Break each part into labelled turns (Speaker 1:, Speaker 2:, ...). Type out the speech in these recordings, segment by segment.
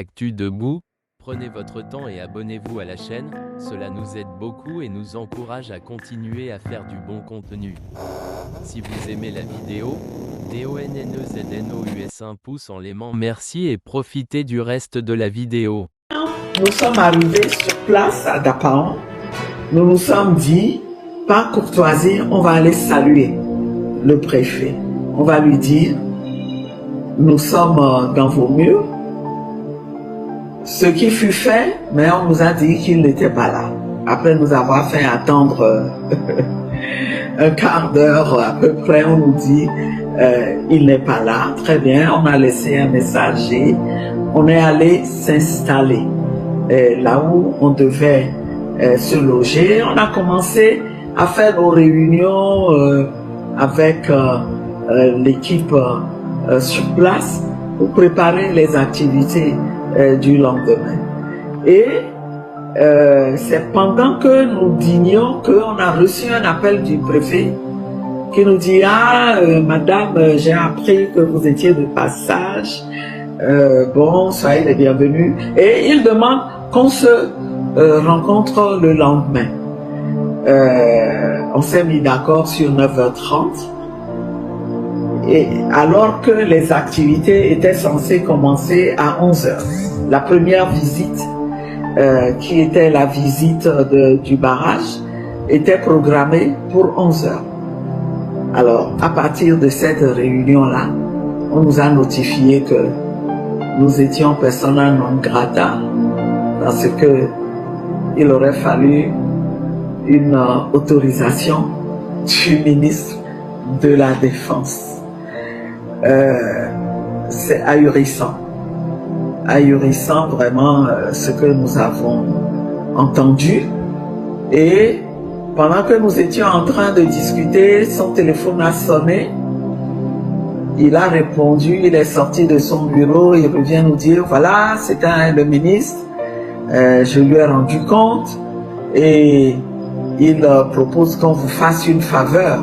Speaker 1: Actu Debout, prenez votre temps et abonnez-vous à la chaîne, cela nous aide beaucoup et nous encourage à continuer à faire du bon contenu. Si vous aimez la vidéo, DONNEZNOUS un pouce en l'aimant, merci et profitez du reste de la vidéo.
Speaker 2: Nous sommes arrivés sur place à Dapaon. Nous nous sommes dit, par courtoisie, on va aller saluer le préfet. On va lui dire, nous sommes dans vos murs. Ce qui fut fait, mais on nous a dit qu'il n'était pas là. Après nous avoir fait attendre un quart d'heure à peu près, on nous dit, il n'est pas là. Très bien, on a laissé un message et on est allé s'installer là où on devait se loger. On a commencé à faire nos réunions avec l'équipe sur place pour préparer les activités du lendemain. Et c'est pendant que nous dînions qu'on a reçu un appel du préfet qui nous dit « Ah, madame, j'ai appris que vous étiez de passage. Bon, soyez les bienvenus. » Et il demande qu'on se rencontre le lendemain. On s'est mis d'accord sur 9h30. Et alors que les activités étaient censées commencer à 11h. La première visite, qui était la visite du barrage, était programmée pour 11h. Alors, à partir de cette réunion-là, on nous a notifié que nous étions persona non grata, parce que il aurait fallu une autorisation du ministre de la Défense. C'est ahurissant vraiment ce que nous avons entendu. Et pendant que nous étions en train de discuter, son téléphone a sonné. Il a répondu, il est sorti de son bureau, il revient nous dire, voilà, c'est le ministre, je lui ai rendu compte et il propose qu'on vous fasse une faveur.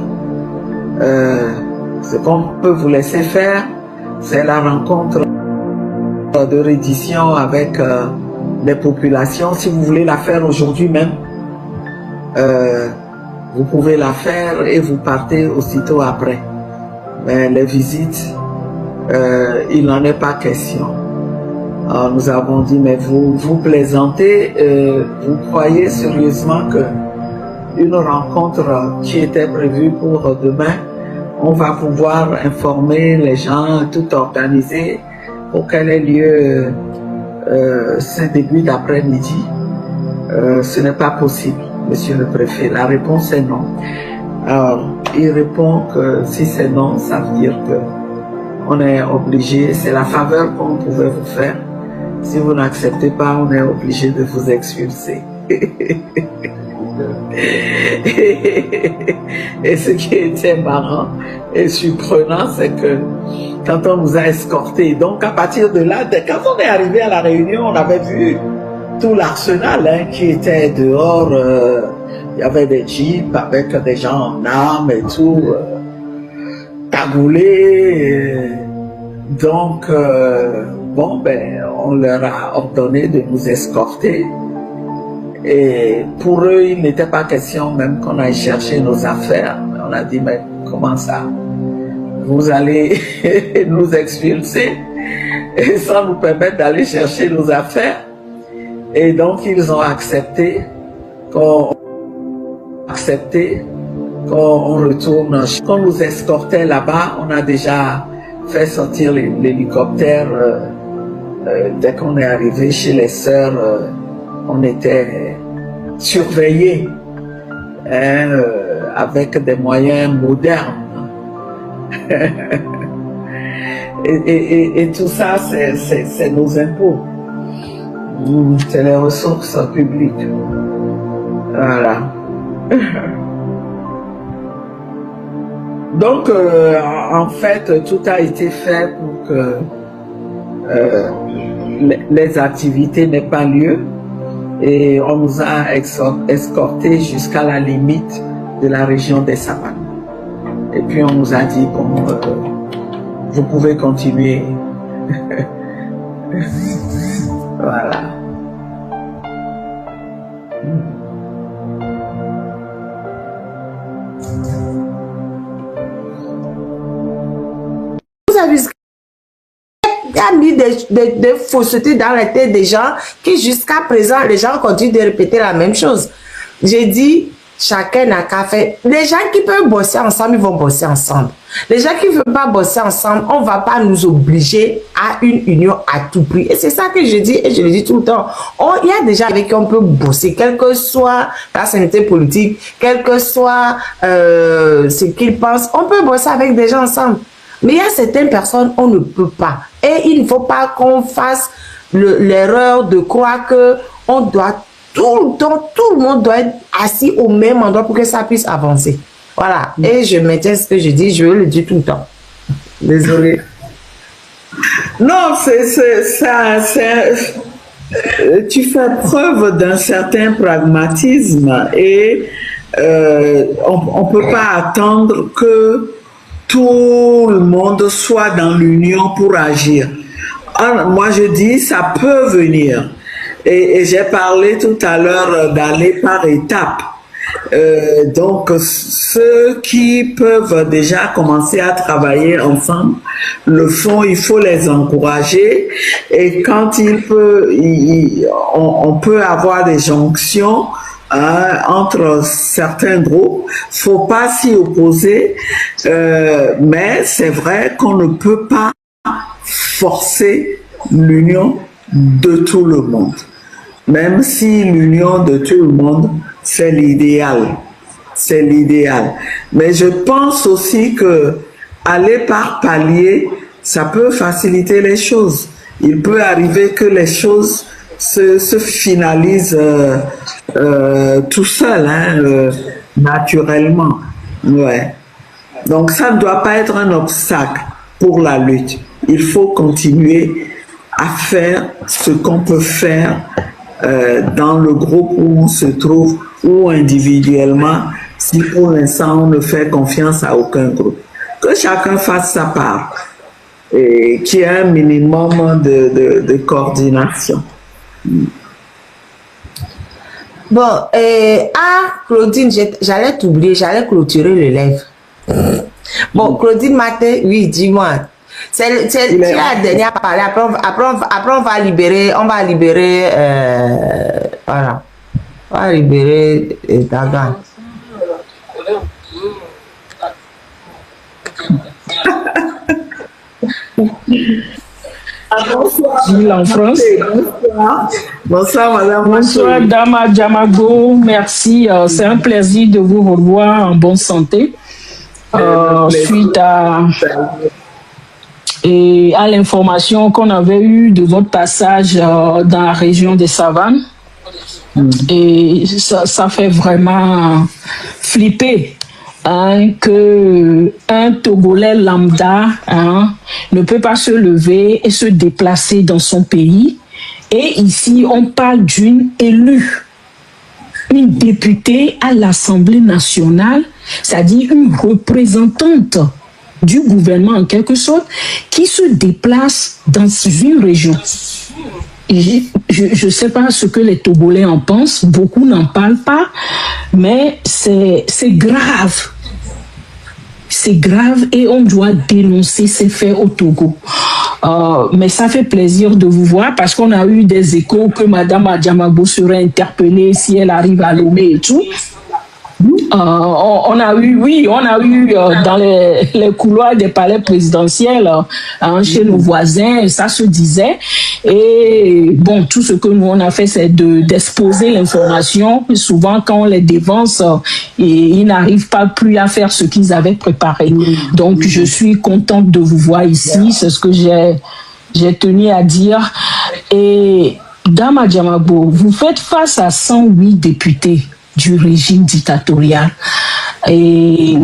Speaker 2: Ce qu'on peut vous laisser faire, c'est la rencontre de reddition avec les populations. Si vous voulez la faire aujourd'hui même, vous pouvez la faire et vous partez aussitôt après. Mais les visites, il n'en est pas question. Alors nous avons dit, mais vous plaisantez, vous croyez sérieusement que une rencontre qui était prévue pour demain, on va pouvoir informer les gens, tout organiser pour qu'elle ait lieu ce début d'après-midi. Ce n'est pas possible, monsieur le préfet. La réponse est non. Alors, il répond que si c'est non, ça veut dire que on est obligé, c'est la faveur qu'on pouvait vous faire. Si vous n'acceptez pas, on est obligé de vous expulser. Et ce qui était marrant et surprenant, c'est que quand on nous a escortés, donc à partir de là, quand on est arrivé à la réunion, on avait vu tout l'arsenal qui était dehors. Il y avait des jeeps avec des gens en armes et tout, cagoulés. Donc, bon, ben, on leur a ordonné de nous escorter. Et pour eux, il n'était pas question même qu'on aille chercher nos affaires. On a dit, mais comment ça? Vous allez nous expulser et sans nous permettre d'aller chercher nos affaires. Et donc, ils ont accepté qu'on retourne. Quand on nous escortait là-bas, on a déjà fait sortir l'hélicoptère. Dès qu'on est arrivé chez les sœurs, on était surveillés avec des moyens modernes. et tout ça, c'est nos impôts. C'est les ressources publiques. Voilà. Donc, en fait, tout a été fait pour que les activités n'aient pas lieu. Et on nous a escortés jusqu'à la limite de la région des Savanes. Et puis on nous a dit, bon, vous pouvez continuer.
Speaker 3: des faussetés dans la tête des gens qui jusqu'à présent, les gens continuent de répéter la même chose. J'ai dit, chacun n'a qu'à faire. Les gens qui peuvent bosser ensemble, ils vont bosser ensemble. Les gens qui ne veulent pas bosser ensemble, on ne va pas nous obliger à une union à tout prix. Et c'est ça que je dis, et je le dis tout le temps. Il y a des gens avec qui on peut bosser, quelle que soit la santé politique, quel que soit ce qu'ils pensent, on peut bosser avec des gens ensemble. Mais il y a certaines personnes, on ne peut pas. Et il ne faut pas qu'on fasse l'erreur de croire qu'on doit tout le temps, tout le monde doit être assis au même endroit pour que ça puisse avancer. Voilà. Et je maintiens ce que je dis, je le dis tout le temps. Désolée.
Speaker 2: Non, tu fais preuve d'un certain pragmatisme et on ne peut pas attendre que tout le monde soit dans l'union pour agir. Moi, je dis, ça peut venir. Et j'ai parlé tout à l'heure d'aller par étapes. Donc, ceux qui peuvent déjà commencer à travailler ensemble le font, il faut les encourager. Et quand on peut avoir des jonctions entre certains groupes, faut pas s'y opposer, mais c'est vrai qu'on ne peut pas forcer l'union de tout le monde. Même si l'union de tout le monde, c'est l'idéal. C'est l'idéal. Mais je pense aussi que aller par palier, ça peut faciliter les choses. Il peut arriver que les choses se finalisent tout seul, naturellement. Ouais. Donc ça ne doit pas être un obstacle pour la lutte. Il faut continuer à faire ce qu'on peut faire dans le groupe où on se trouve ou individuellement, si pour l'instant on ne fait confiance à aucun groupe. Que chacun fasse sa part et qu'il y ait un minimum de coordination.
Speaker 3: Bon, Claudine, j'allais t'oublier, j'allais clôturer le live. Bon, Claudine Maté, oui, dis-moi. C'est la dernière à parler. Après, on va libérer, voilà. On va libérer Dagan.
Speaker 2: Bonsoir.
Speaker 4: Gilles en France.
Speaker 2: Bonsoir. Bonsoir, madame.
Speaker 4: Bonsoir, Dama Djamago. Merci. C'est un plaisir de vous revoir en bonne santé. Suite à l'information qu'on avait eue de votre passage dans la région des Savanes. Et ça fait vraiment flipper que un Togolais lambda ne peut pas se lever et se déplacer dans son pays. Et ici, on parle d'une élue, une députée à l'Assemblée nationale, c'est-à-dire une représentante du gouvernement en quelque sorte, qui se déplace dans une région. Je ne sais pas ce que les Togolais en pensent, beaucoup n'en parlent pas, mais c'est grave. C'est grave et on doit dénoncer ces faits au Togo. Mais ça fait plaisir de vous voir parce qu'on a eu des échos que Madame Adjamagbo serait interpellée si elle arrive à Lomé et tout. On a eu dans les couloirs des palais présidentiels, chez nos voisins, ça se disait. Et bon, tout ce que nous on a fait, c'est d'exposer l'information. Souvent, quand on les dévance, ils n'arrivent pas plus à faire ce qu'ils avaient préparé. Donc, je suis contente de vous voir ici. C'est ce que j'ai tenu à dire. Et Dame Adjamagbo, vous faites face à 108 députés du régime dictatorial. Et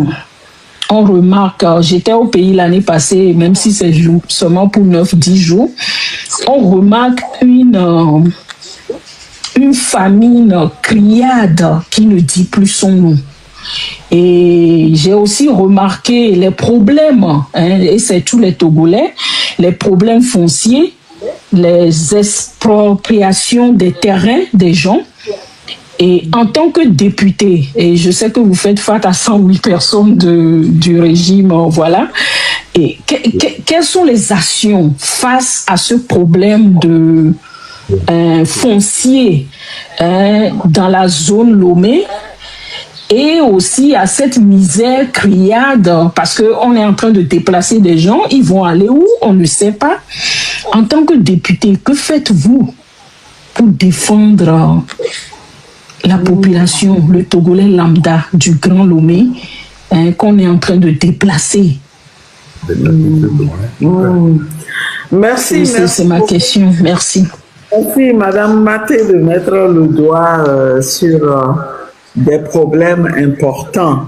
Speaker 4: on remarque, j'étais au pays l'année passée, même si c'est seulement pour 9-10 jours, on remarque une famine criarde qui ne dit plus son nom. Et j'ai aussi remarqué les problèmes, et c'est tous les Togolais, les problèmes fonciers, les expropriations des terrains des gens. Et en tant que député, et je sais que vous faites face à 108 personnes du régime, voilà, Et quelles sont les actions face à ce problème de foncier dans la zone Lomé et aussi à cette misère criarde parce qu'on est en train de déplacer des gens, ils vont aller où? On ne sait pas. En tant que député, que faites-vous pour défendre la population, le Togolais lambda du Grand Lomé qu'on est en train de déplacer?
Speaker 2: Merci.
Speaker 4: C'est ma question. Merci.
Speaker 2: Merci, Madame Maté, de mettre le doigt sur des problèmes importants.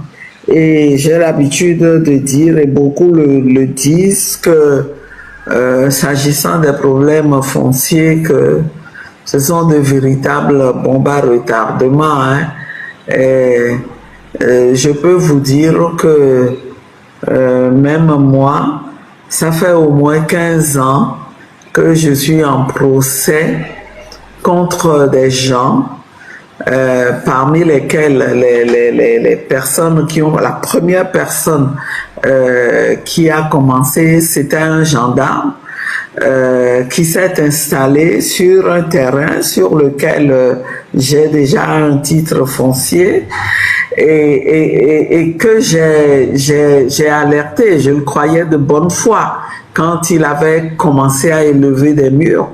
Speaker 2: Et j'ai l'habitude de dire, et beaucoup le disent, que s'agissant des problèmes fonciers, que ce sont de véritables bombes à retardement. Hein. Et, je peux vous dire que même moi, ça fait au moins 15 ans que je suis en procès contre des gens, parmi lesquels les personnes qui ont... La première personne qui a commencé, c'était un gendarme qui s'est installé sur un terrain sur lequel j'ai déjà un titre foncier et que j'ai alerté, je le croyais de bonne foi quand il avait commencé à élever des murs.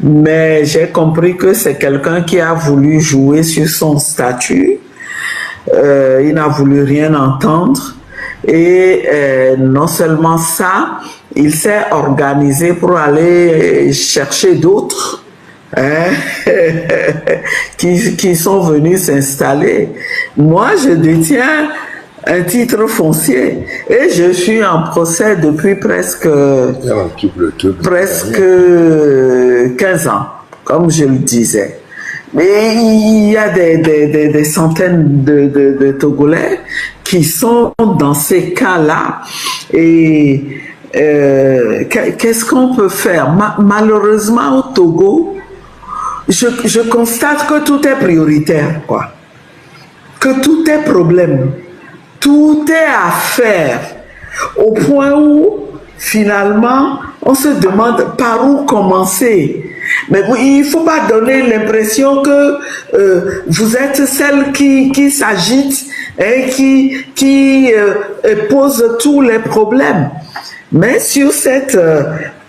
Speaker 2: Mais j'ai compris que c'est quelqu'un qui a voulu jouer sur son statut. Il n'a voulu rien entendre. Et non seulement ça, il s'est organisé pour aller chercher d'autres qui sont venus s'installer. Moi, je détiens un titre foncier et je suis en procès depuis presque 15 ans, comme je le disais. Mais il y a des centaines de Togolais qui sont dans ces cas-là. Et qu'est-ce qu'on peut faire? Malheureusement, au Togo, je constate que tout est prioritaire, quoi. Que tout est problème. Tout est à faire. Au point où, finalement, on se demande par où commencer. Mais il ne faut pas donner l'impression que vous êtes celle qui s'agite et qui pose tous les problèmes. Mais sur cette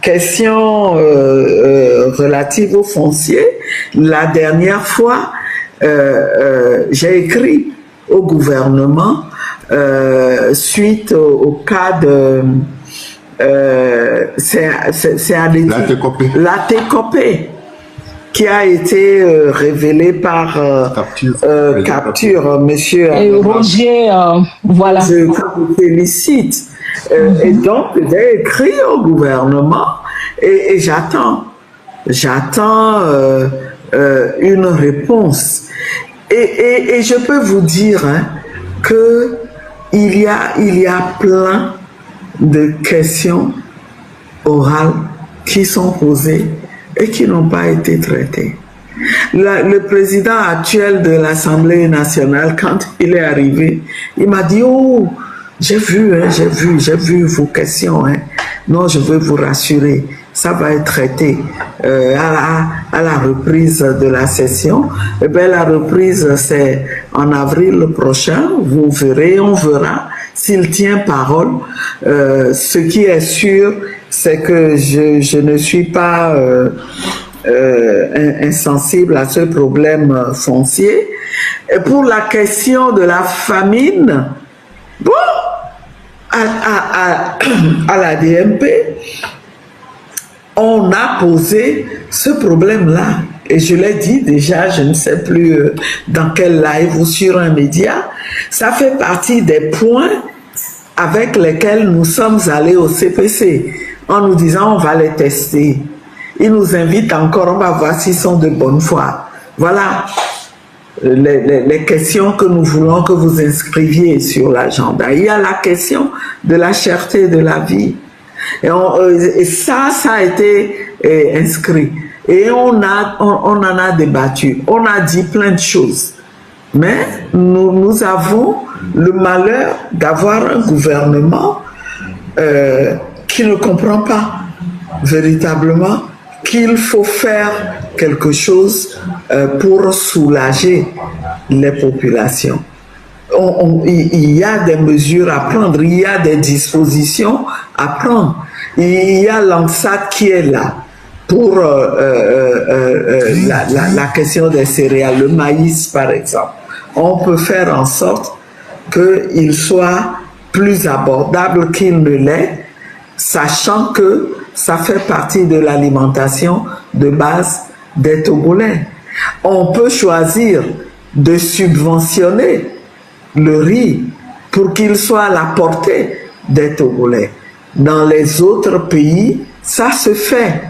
Speaker 2: question relative au foncier, la dernière fois, j'ai écrit au gouvernement suite au cas de... c'est l'ATCOP qui a été révélé par Capture, monsieur
Speaker 4: Roger, voilà.
Speaker 2: Je vous félicite. Et donc, j'ai écrit au gouvernement et j'attends une réponse. Et je peux vous dire que il y a plein de questions orales qui sont posées et qui n'ont pas été traitées. Le président actuel de l'Assemblée nationale, quand il est arrivé, il m'a dit « Oh, j'ai vu vos questions. Non, je veux vous rassurer, ça va être traité à la reprise de la session. » Eh bien, la reprise, c'est en avril prochain. Vous verrez, on verra s'il tient parole. Ce qui est sûr, c'est que je ne suis pas insensible à ce problème foncier. Et pour la question de la famine, bon, à la DMP, on a posé ce problème-là. Et je l'ai dit déjà, je ne sais plus dans quel live ou sur un média, ça fait partie des points avec lesquels nous sommes allés au CPC, en nous disant on va les tester. Ils nous invitent encore, on va voir s'ils sont de bonne foi. Voilà les questions que nous voulons que vous inscriviez sur l'agenda. Il y a la question de la cherté de la vie. Et ça a été inscrit. Et on en a débattu. On a dit plein de choses. Mais nous avons le malheur d'avoir un gouvernement qui ne comprend pas véritablement qu'il faut faire quelque chose pour soulager les populations. Il y a des mesures à prendre, il y a des dispositions à prendre. Il y a l'ANSAT qui est là pour la question des céréales, le maïs par exemple. On peut faire en sorte qu'il soit plus abordable qu'il ne l'est, sachant que ça fait partie de l'alimentation de base des Togolais. On peut choisir de subventionner le riz pour qu'il soit à la portée des Togolais. Dans les autres pays, ça se fait.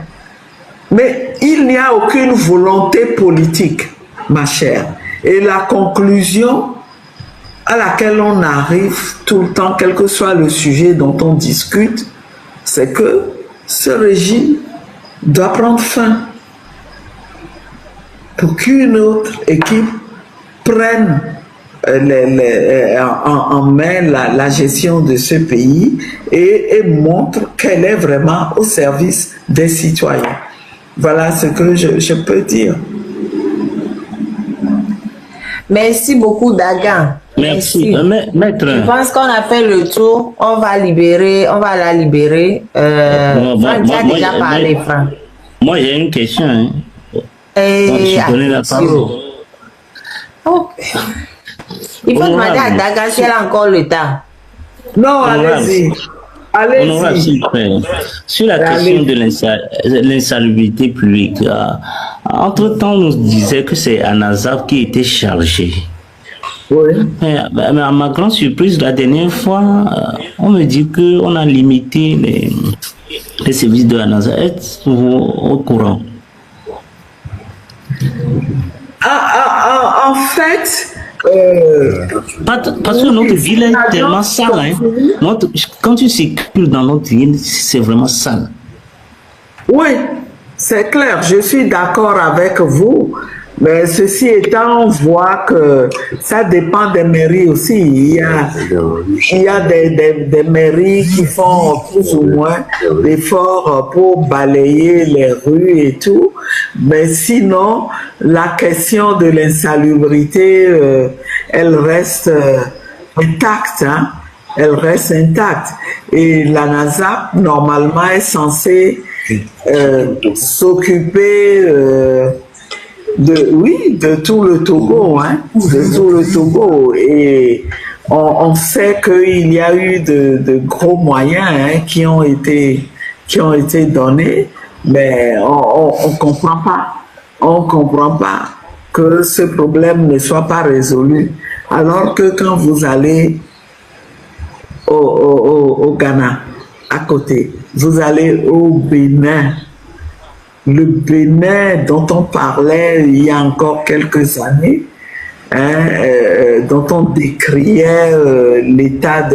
Speaker 2: Mais il n'y a aucune volonté politique, ma chère. Et la conclusion à laquelle on arrive tout le temps, quel que soit le sujet dont on discute, c'est que ce régime doit prendre fin pour qu'une autre équipe prenne en main la gestion de ce pays et montre qu'elle est vraiment au service des citoyens. Voilà ce que je peux dire.
Speaker 3: Merci beaucoup, Dagan.
Speaker 5: Merci. Maître.
Speaker 3: Je pense qu'on a fait le tour. On va la libérer. Franck a déjà parlé, Franck.
Speaker 5: Moi, j'ai une question. Hein. Je donne la parole.
Speaker 3: Okay. Il faut demander à Dagan si elle a encore le temps.
Speaker 2: Non, allez-y. Allez-y.
Speaker 5: Sur la question de l'insalubrité publique, entre-temps, on nous disait que c'est ANASAP qui était chargé.
Speaker 2: Oui.
Speaker 5: Mais à ma grande surprise, la dernière fois, on me dit qu'on a limité les services de ANASAP. Êtes-vous au courant?
Speaker 2: En fait,
Speaker 5: parce que notre ville est tellement sale. Hein. Quand tu circules dans notre ville, c'est vraiment sale.
Speaker 2: Oui, c'est clair, je suis d'accord avec vous. Mais ceci étant, on voit que ça dépend des mairies aussi. Il y a des mairies qui font plus ou moins d'efforts pour balayer les rues et tout. Mais sinon, la question de l'insalubrité, elle reste intacte. Hein? Elle reste intacte. Et l'ANASAP, normalement, est censée s'occuper de tout le Togo, hein, de tout le Togo. Et on sait qu'il y a eu de gros moyens hein, qui ont été donnés, mais on comprend pas. On comprend pas que ce problème ne soit pas résolu. Alors que quand vous allez au Ghana, à côté, vous allez au Bénin, le Bénin dont on parlait il y a encore quelques années, hein, dont on décriait l'état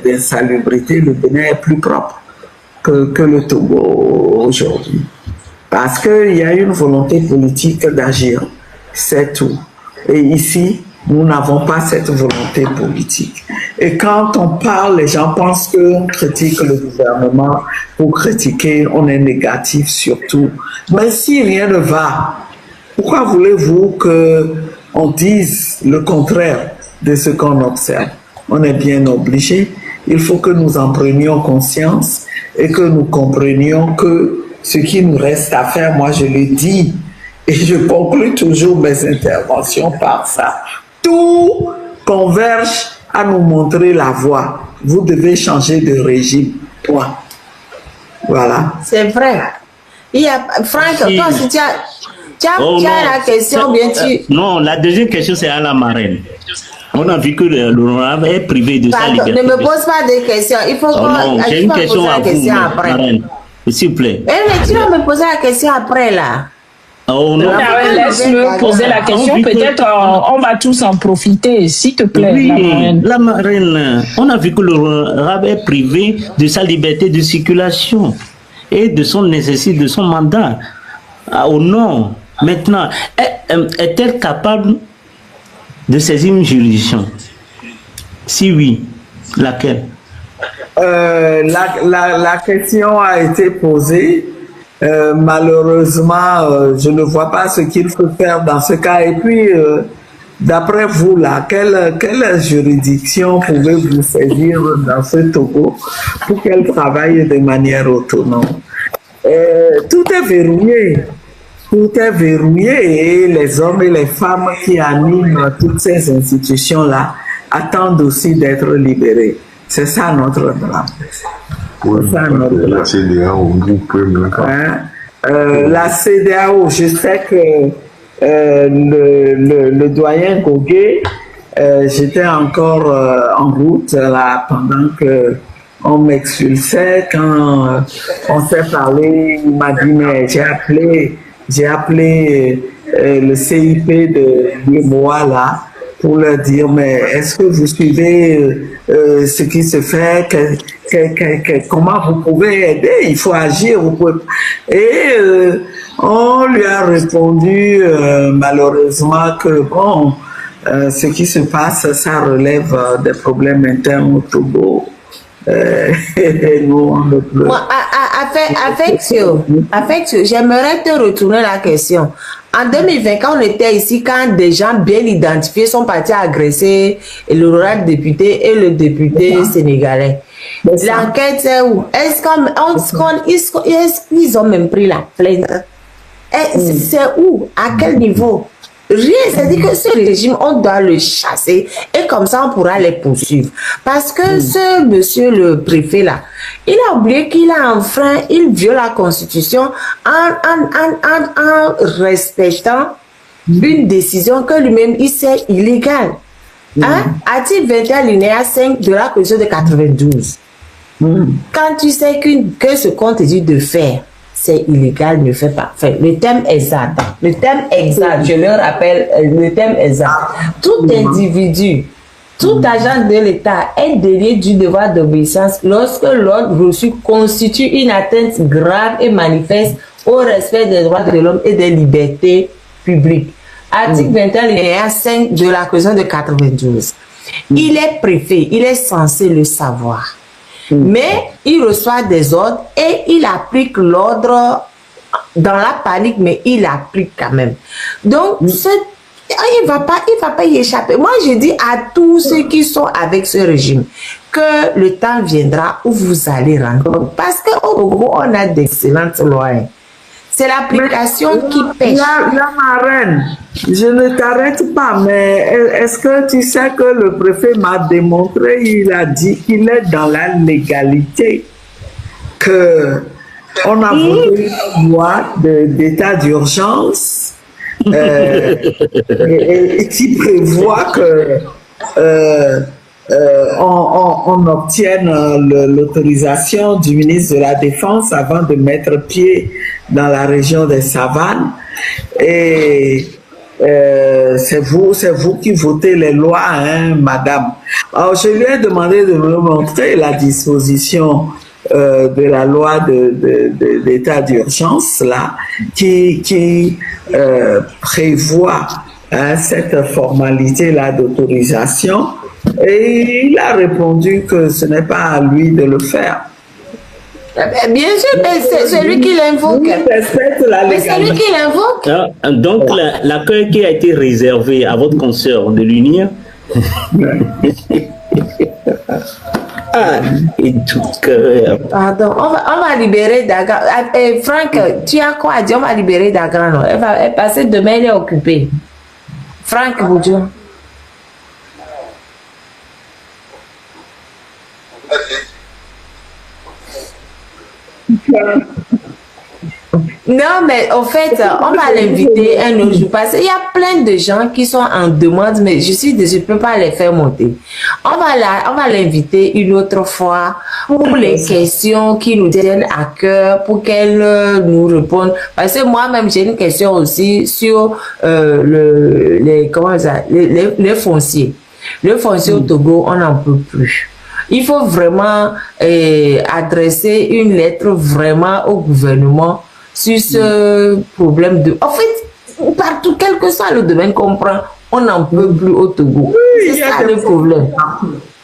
Speaker 2: d'insalubrité, le Bénin est plus propre que le Togo aujourd'hui. Parce qu'il y a une volonté politique d'agir, c'est tout. Et ici, nous n'avons pas cette volonté politique. Et quand on parle, les gens pensent qu'on critique le gouvernement. Pour critiquer, on est négatif surtout. Mais si rien ne va, pourquoi voulez-vous qu'on dise le contraire de ce qu'on observe? On est bien obligé. Il faut que nous en prenions conscience et que nous comprenions que ce qui nous reste à faire, moi je le dis, et je conclue toujours mes interventions par ça. Tout converge à nous montrer la voie. Vous devez changer de régime. Point. Voilà.
Speaker 3: C'est vrai. Il y a, Franck, toi aussi, tu as la question, bien sûr.
Speaker 5: Non, la deuxième question, c'est à la marraine. On a vu que l'honorable est privé de sa liberté.
Speaker 3: Ne me pose pas de questions. Il faut
Speaker 5: j'ai une question à vous, marraine. S'il vous plaît.
Speaker 3: Mais tu vas me poser la question après, là.
Speaker 5: Oh non.
Speaker 4: Laisse-le poser la question. Peut-être on va tous en profiter, s'il te plaît.
Speaker 5: Oui, la marraine. On a vu que l'honorable est privé de sa liberté de circulation et de son exercice de son mandat. Au nom. Maintenant, est-elle capable de saisir une juridiction? Si oui, laquelle?
Speaker 2: La question a été posée. Malheureusement, je ne vois pas ce qu'il faut faire dans ce cas. Et puis, d'après vous, là, quelle juridiction pouvez-vous saisir dans ce Togo pour qu'elle travaille de manière autonome? Tout est verrouillé. Tout est verrouillé et les hommes et les femmes qui animent toutes ces institutions-là attendent aussi d'être libérés. C'est ça notre drame.
Speaker 6: La CEDEAO, vous pouvez me
Speaker 2: la CEDEAO, je sais que le doyen Gogué, j'étais encore en route là pendant que on m'expulsait. Quand on s'est parlé, il m'a dit mais j'ai appelé le CIP de Limoa là pour leur dire mais est-ce que vous suivez ce qui se fait, comment vous pouvez aider, il faut agir, vous pouvez... Et on lui a répondu malheureusement que bon, ce qui se passe, ça relève des problèmes internes au Togo.
Speaker 3: Affectio, j'aimerais te retourner la question. En 2020, quand on était ici, quand des gens bien identifiés sont partis agresser l'honorable député et le député sénégalais, l'enquête c'est où? Est-ce qu'ils ont même pris la plainte? C'est où? À quel niveau? Rien, c'est-à-dire que ce régime, on doit le chasser et comme ça, on pourra les poursuivre. Parce que ce monsieur, le préfet là, il a oublié qu'il a enfreint, il viole la Constitution en respectant une décision que lui-même, il sait illégale. Article 21, alinéa 5 de la Constitution de 92. Quand tu sais que ce qu'on te dit de faire, c'est illégal, ne fais pas. Enfin, le thème exact. Le thème exact, je le rappelle, le thème exact. Tout individu, tout agent de l'État est délié du devoir d'obéissance lorsque l'ordre reçu constitue une atteinte grave et manifeste au respect des droits de l'homme et des libertés publiques. Article 21, alinéa 5 de la Constitution de 92. Il est préfet, il est censé le savoir. Mais il reçoit des ordres et il applique l'ordre dans la panique, mais il applique quand même. Donc, il va pas y échapper. Moi, je dis à tous ceux qui sont avec ce régime que le temps viendra où vous allez rendre compte. Parce qu'au Togo, on a d'excellentes lois. C'est l'application qui pêche.
Speaker 2: La reine, je ne t'arrête pas, mais est-ce que tu sais que le préfet m'a démontré, il a dit qu'il est dans la légalité, que on a voté une loi d'état d'urgence et qui prévoit que on obtienne l'autorisation du ministre de la Défense avant de mettre pied dans la région des Savanes. Et c'est vous qui votez les lois, hein, madame. Alors, je lui ai demandé de me montrer la disposition de la loi d'état d'urgence là, qui prévoit cette formalité-là d'autorisation. Et il a répondu que ce n'est pas à lui de le faire.
Speaker 3: Bien sûr, mais c'est celui qui l'invoque. Mais c'est lui qui l'invoque.
Speaker 5: Donc, l'accueil qui a été réservé à votre consoeur de l'Union. Et tout cœur.
Speaker 3: Pardon, on va libérer Dagan. Franck, tu as quoi à dire? On va libérer Dagan. Elle va passer demain, elle est occupée. Franck Boudjou. Non, mais au fait, on va l'inviter un autre jour parce qu'il y a plein de gens qui sont en demande, mais je ne peux pas les faire monter. On va l'inviter une autre fois pour les questions qui nous tiennent à cœur, pour qu'elle nous réponde. Parce que moi-même, j'ai une question aussi sur les fonciers. Le foncier au Togo, on n'en peut plus. Il faut vraiment adresser une lettre vraiment au gouvernement sur ce problème de... En fait, partout, quel que soit le domaine qu'on prend, on n'en peut plus au Togo.
Speaker 2: Oui,
Speaker 3: c'est ça le problème.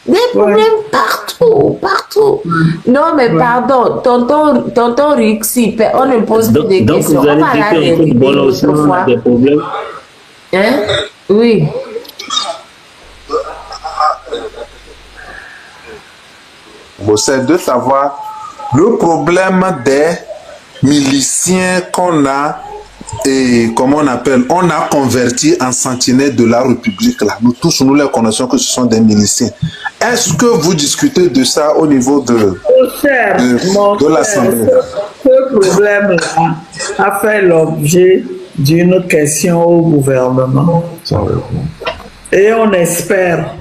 Speaker 3: Des problèmes partout, partout. Non, mais pardon, tonton Rixi, on ne pose plus de questions.
Speaker 5: Donc, vous allez
Speaker 3: On va la
Speaker 5: dire que
Speaker 3: réinviter une autre fois.
Speaker 5: des problèmes.
Speaker 3: Hein? Oui.
Speaker 6: Bon, c'est de savoir le problème des miliciens qu'on a et comment on appelle, on a converti en sentinelles de la République là. Nous tous, nous les connaissons que ce sont des miliciens. Est-ce que vous discutez de ça au niveau de l'Assemblée?
Speaker 2: Ce problème-là a fait l'objet d'une question au gouvernement. Et on espère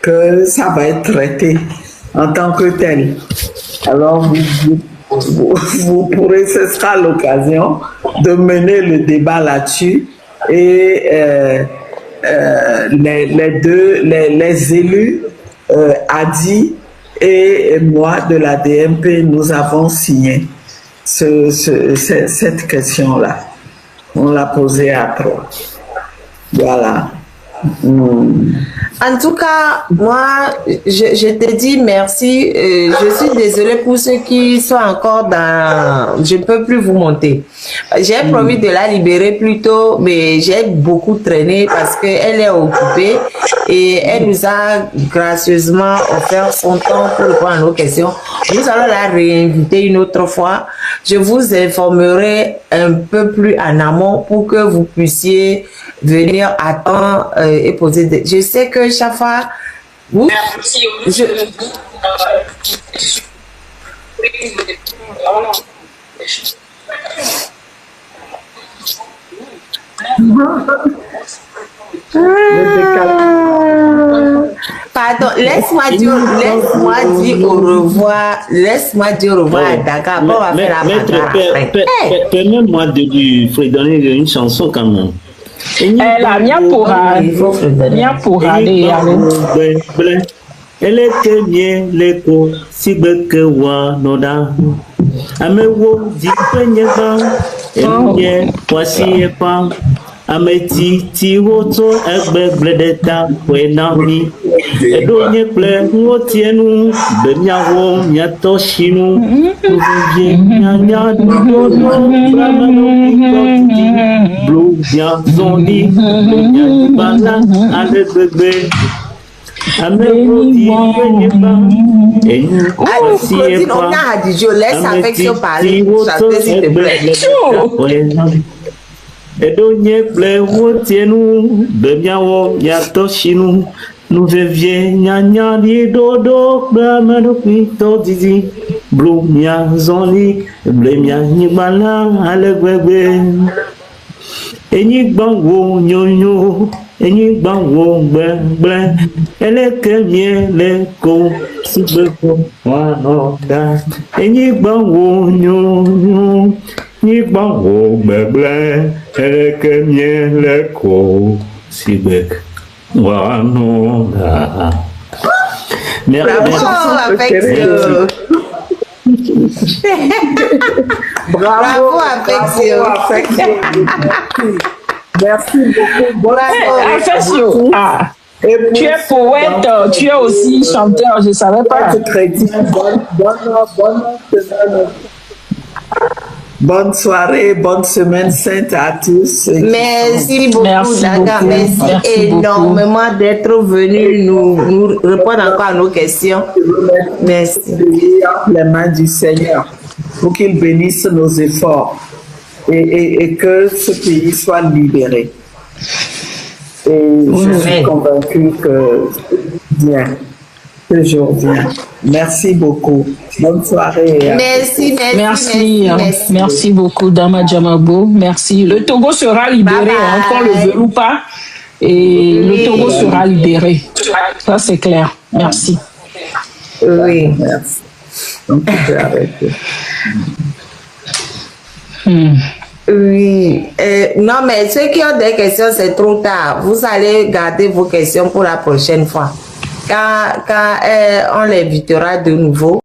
Speaker 2: que ça va être traité en tant que tel. Alors, vous pourrez, ce sera l'occasion de mener le débat là-dessus et les élus Adi et moi de la DMP, nous avons signé cette question-là. On l'a posée à 3. Voilà.
Speaker 3: En tout cas, moi, je te dis merci. Je suis désolée pour ceux qui sont encore dans... Je ne peux plus vous monter. J'ai promis de la libérer plus tôt, mais j'ai beaucoup traîné parce qu'elle est occupée et elle nous a gracieusement offert son temps pour répondre à nos questions. Nous allons la réinviter une autre fois. Je vous informerai un peu plus en amont pour que vous puissiez venir à temps et poser des... Je sais que chaque fois... Vous... Pardon, laisse-moi dire au revoir. Laisse-moi dire au revoir à Dakar. On va faire la bagarre.
Speaker 5: Permets-moi de lui donner une chanson quand même.
Speaker 4: La mienne pourra aller.
Speaker 5: Elle était bien l'écho, si que wa noda. Amewo di penye ba, emye wasi epa. Ameti ti woto egbe bledeta wenami. Edo nye ple wotienu, bemiawo miato shinu. Uvuye nyanya dodo, bramano ikoti. Blue bien zoni, benya bala alebebe.
Speaker 3: Claudine, on a Hadidjo, laisse affection parler. S'il te plaît.
Speaker 5: Edo nye ple wotienu, bemiawo miato shinu. Nous vivons nyanya di dodo, bramano kwito dizi. Blue mia zoni, blemia nyibala alebebe. Eni gbanwo nyonyo, eni gbanwo gbẹgbẹ, ẹlẹkẹmie lẹkọ sígbẹkọ wanoda. Eni gbanwo nyonyo, eni gbanwo gbẹgbẹ, ẹlẹkẹmie lẹkọ sígbẹkọ wanoda.
Speaker 3: Bravo, affection. Bravo, affection.
Speaker 2: Merci beaucoup.
Speaker 4: Affection. Tu es poète, tu es aussi chanteur, je ne savais pas.
Speaker 2: Bonne soirée, bonne semaine sainte à tous.
Speaker 3: Merci beaucoup, Daga. Merci énormément d'être venu nous répondre encore à nos questions. Merci.
Speaker 2: Les mains du Seigneur pour qu'il bénisse nos efforts et que ce pays soit libéré. Et je suis convaincue que bien. Toujours bien. Merci beaucoup. Bonne soirée.
Speaker 4: Merci beaucoup, Dama Djamabo. Merci. Le Togo sera libéré, qu'on le veut ou pas. Et le Togo sera libéré. Ça, c'est clair. Merci.
Speaker 3: Oui.
Speaker 2: Merci. Donc, tu peux arrêter.
Speaker 3: Oui. Non, mais ceux qui ont des questions, c'est trop tard. Vous allez garder vos questions pour la prochaine fois. Quand on l'invitera de nouveau.